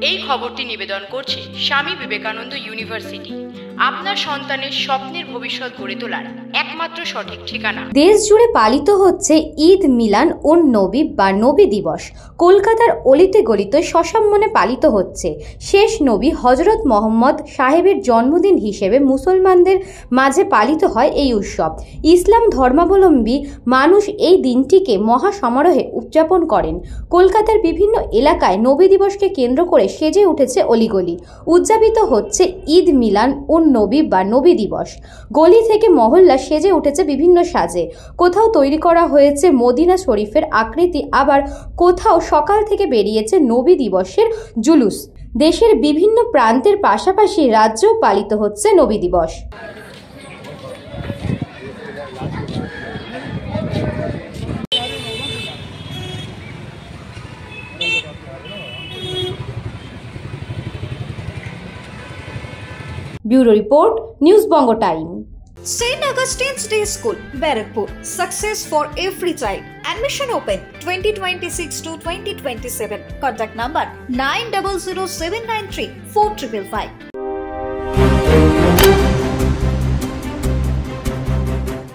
এই খবরটি নিবেদন করছে স্বামী বিবেকানন্দ ইউনিভার্সিটি, আপনার সন্তানের স্বপ্নের ভবিষ্যৎ গড়ে তোলার একমাত্র সঠিক ঠিকানা। দেশ জুড়ে পালিত হচ্ছে ঈদ মিলান উন নবী বা নবী দিবস। কলকাতার অলিতে গলিতে সসম্মানে পালিত হচ্ছে। শেষ নবী হযরত মোহাম্মদ সাহেবের জন্মদিন হিসেবে মুসলমানদের মাঝে পালিত হয় এই উৎসব। ইসলাম ধর্মাবলম্বী মানুষ এই দিনটিকে মহা সমারোহে উদযাপন করেন। কলকাতার বিভিন্ন এলাকায় নবী দিবসকে কেন্দ্র করে সেজে উঠেছে অলিগলি। উদযাপিত হচ্ছে ঈদ মিলান উন নবী বা নবী দিবস। গলি থেকে মহল্লা সেজে উঠেছে বিভিন্ন সাজে। কোথাও তৈরি করা হয়েছে মদিনা শরীফের আকৃতি, আবার কোথাও সকাল থেকে বেরিয়েছে নবী দিবসের জুলুস। দেশের বিভিন্ন প্রান্তের পাশাপাশি রাজ্যেও পালিত হচ্ছে নবী দিবস। Bureau Report, News Bongo Time. St. Augustine's Day School, Barakpur. Success for every child. Admission open 2026 to 2027. Contact number 900793 4555.